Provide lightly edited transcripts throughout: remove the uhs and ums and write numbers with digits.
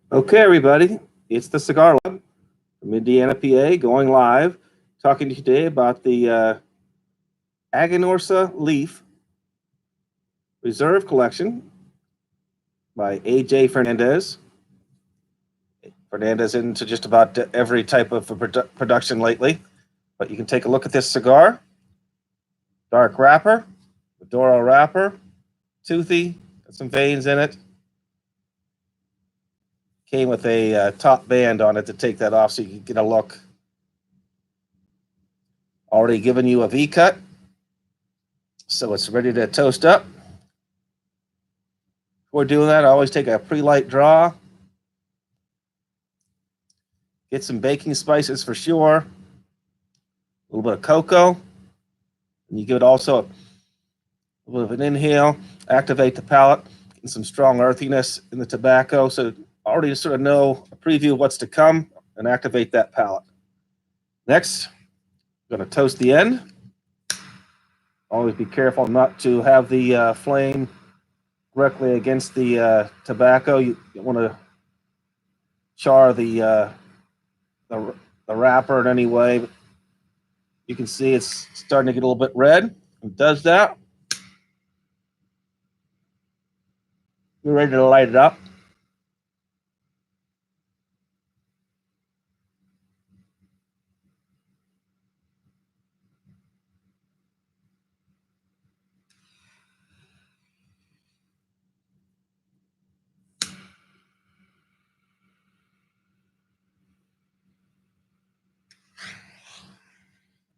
Okay, everybody, it's the Cigar Lab from Indiana, PA, going live, talking to you today about the Aganorsa Leaf Reserve Collection by A.J. Fernandez. Fernandez into just about every type of production lately, but you can take a look at this cigar. Dark wrapper, Maduro wrapper, toothy, got some veins in it. Came with a top band on it to take that off so you can get a look. Already given you a V cut, so it's ready to toast up. Before doing that, I always take a pre-light draw. Get some baking spices for sure. A little bit of cocoa. And you give it also a little bit of an inhale, activate the palate, and some strong earthiness in the tobacco. So already sort of know a preview of what's to come and activate that palate. Next, I'm going to toast the end. Always be careful not to have the flame directly against the tobacco. You want to char the wrapper in any way. But you can see it's starting to get a little bit red. It does that. We're ready to light it up.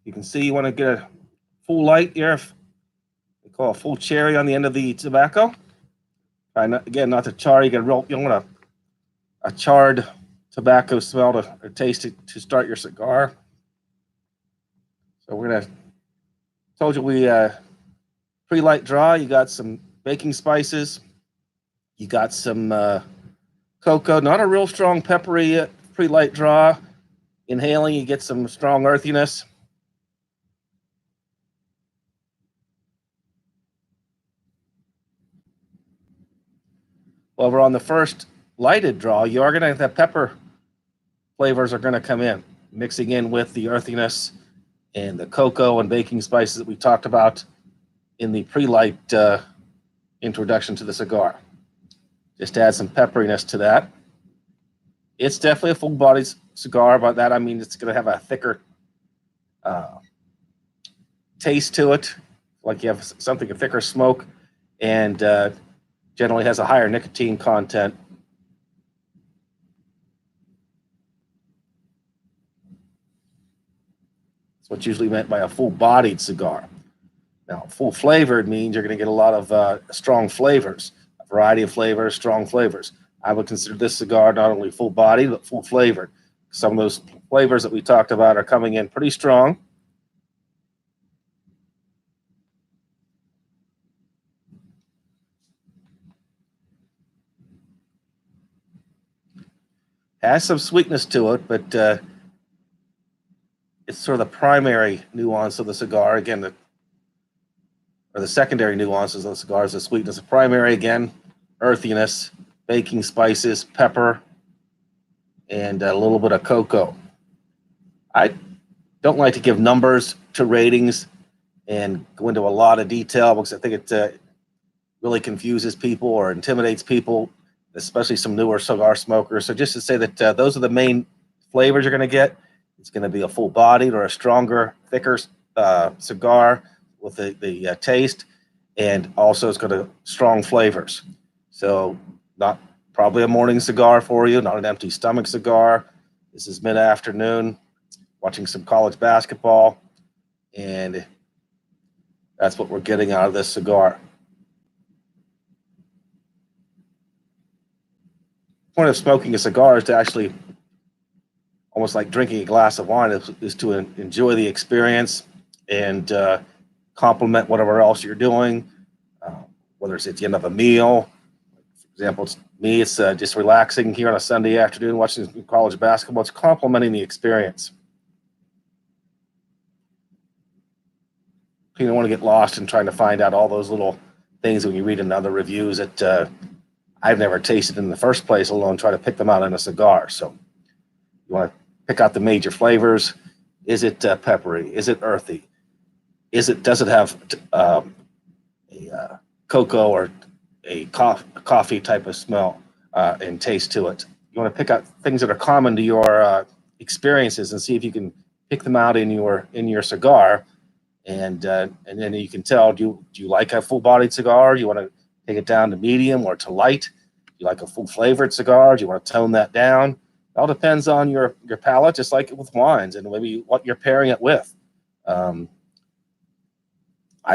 You can see you want to get a full light here. We call a full cherry on the end of the tobacco. Again, not to char. You don't want a charred tobacco smell or taste to start your cigar. So we're gonna. Told you we pre-light draw. You got some baking spices. You got some cocoa. Not a real strong peppery pre-light draw. Inhaling, you get some strong earthiness. Well, we're on the first lighted draw. You are going to have the pepper flavors are going to come in, mixing in with the earthiness and the cocoa and baking spices that we talked about in the pre-light introduction to the cigar. Just to add some pepperiness to that. It's definitely a full-bodied cigar. By that I mean it's going to have a thicker taste to it, like you have something, a thicker smoke, and generally has a higher nicotine content. That's what's usually meant by a full-bodied cigar. Now, full-flavored means you're going to get a lot of strong flavors, a variety of flavors, strong flavors. I would consider this cigar not only full-bodied, but full-flavored. Some of those flavors that we talked about are coming in pretty strong. Has some sweetness to it, but it's sort of the primary nuance of the cigar. Again, or the secondary nuances of the cigar is the sweetness. The primary, again, earthiness, baking spices, pepper, and a little bit of cocoa. I don't like to give numbers to ratings and go into a lot of detail because I think it really confuses people or intimidates people, especially some newer cigar smokers. So just to say that those are the main flavors you're going to get. It's going to be a full-bodied or a stronger, thicker cigar with the taste, and also it's got strong flavors. So not probably a morning cigar for you, not an empty stomach cigar. This is mid-afternoon, watching some college basketball, and that's what we're getting out of this cigar. The point of smoking a cigar is to actually, almost like drinking a glass of wine, is to enjoy the experience and complement whatever else you're doing, whether it's at the end of a meal. For example, it's just relaxing here on a Sunday afternoon, watching college basketball. It's complementing the experience. You don't want to get lost in trying to find out all those little things when you read in other reviews that I've never tasted in the first place, let alone try to pick them out in a cigar. So you want to pick out the major flavors. Is it peppery? Is it earthy? Does it have a cocoa or a coffee type of smell and taste to it? You want to pick out things that are common to your experiences and see if you can pick them out in your cigar, and then you can tell, do you like a full bodied cigar? Do you want to take it down to medium or to light? Do you like a full flavored cigar? Do you want to tone that down? It all depends on your palate, just like with wines and maybe what you're pairing it with. I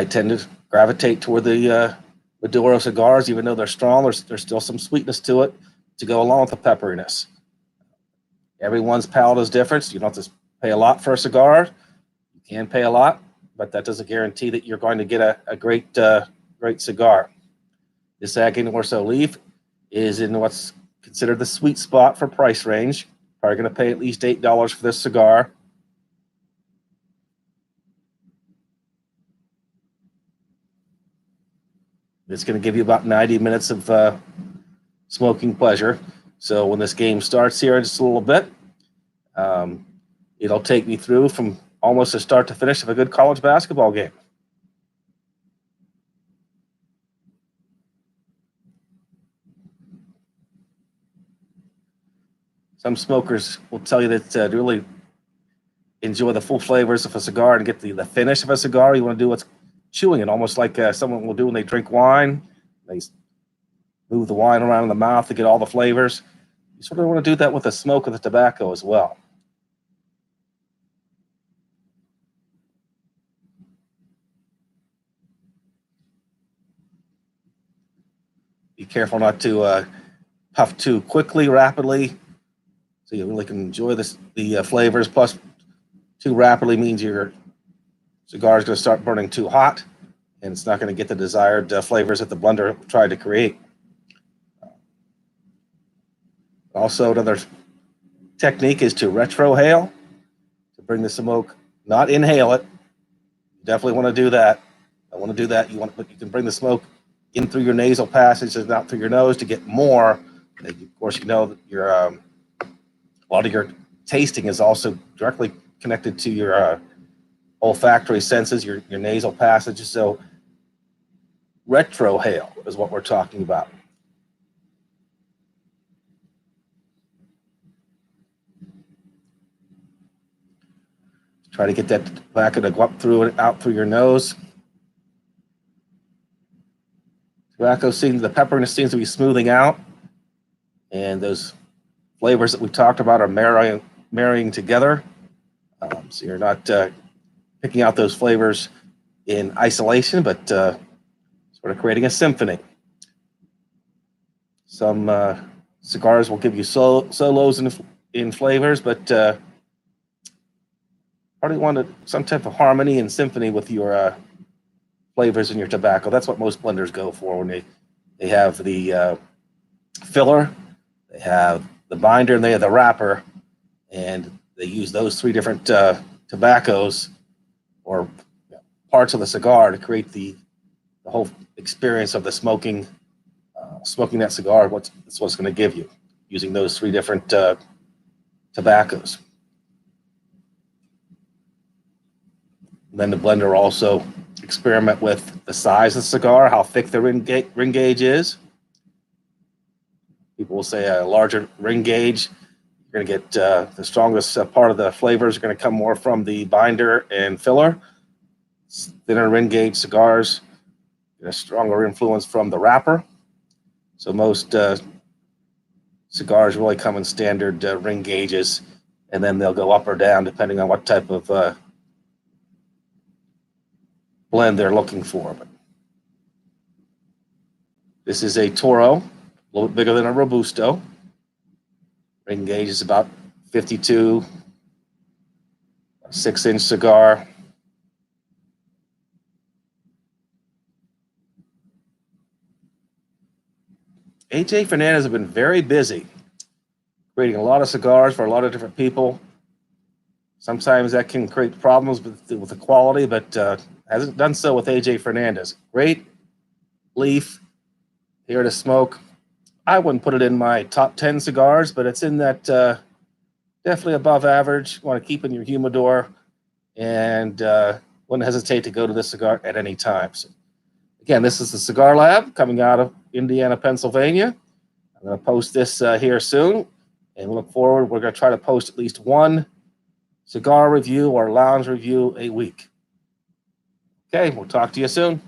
tend to gravitate toward the Maduro cigars, even though they're strong. There's still some sweetness to it to go along with the pepperiness. Everyone's palate is different. So you don't have to pay a lot for a cigar. You can pay a lot, but that doesn't guarantee that you're going to get a great cigar. This Aganorsa leaf is in what's considered the sweet spot for price range. Probably going to pay at least $8 for this cigar. It's going to give you about 90 minutes of smoking pleasure. So when this game starts here in just a little bit, it'll take me through from almost a start to finish of a good college basketball game. Some smokers will tell you that to really enjoy the full flavors of a cigar and get the finish of a cigar, you want to do what's chewing it, almost like someone will do when they drink wine. They move the wine around in the mouth to get all the flavors. You sort of want to do that with the smoke of the tobacco as well. Be careful not to puff too quickly, rapidly, so you really can enjoy the flavors. Plus, too rapidly means your cigar is going to start burning too hot, and it's not going to get the desired flavors that the blender tried to create. Also, another technique is to retrohale, to bring the smoke, not inhale it. You definitely want to do that. I want to do that. You can bring the smoke in through your nasal passage and out through your nose to get more. And of course, you know that a lot of your tasting is also directly connected to your olfactory senses, your nasal passages. So retrohale is what we're talking about. Try to get that tobacco to go up through and out through your nose. The pepperiness seems to be smoothing out, and those flavors that we talked about are marrying together. So you're not picking out those flavors in isolation, but sort of creating a symphony. Some cigars will give you solos in flavors, but probably want some type of harmony and symphony with your flavors in your tobacco. That's what most blenders go for when they have the filler, they have the binder, and they have the wrapper, and they use those three different tobaccos or parts of the cigar to create the whole experience of the smoking that cigar. That's what's going to give you, using those three different tobaccos. And then the blender also experiment with the size of the cigar, how thick the ring gauge is. People will say a larger ring gauge, you're going to get the strongest part of the flavors are going to come more from the binder and filler. Thinner ring gauge cigars get a stronger influence from the wrapper. So most cigars really come in standard ring gauges, and then they'll go up or down depending on what type of blend they're looking for. But this is a Toro, a little bit bigger than a Robusto. Ring gauge is about 52, 6-inch cigar. AJ Fernandez has been very busy creating a lot of cigars for a lot of different people. Sometimes that can create problems with the quality, but hasn't done so with AJ Fernandez. Great leaf, here to smoke, I wouldn't put it in my top 10 cigars, but it's in that definitely above average. You want to keep in your humidor, and wouldn't hesitate to go to this cigar at any time. So, again, this is the Cigar Lab coming out of Indiana, Pennsylvania. I'm going to post this here soon, and look forward. We're going to try to post at least one cigar review or lounge review a week. Okay, we'll talk to you soon.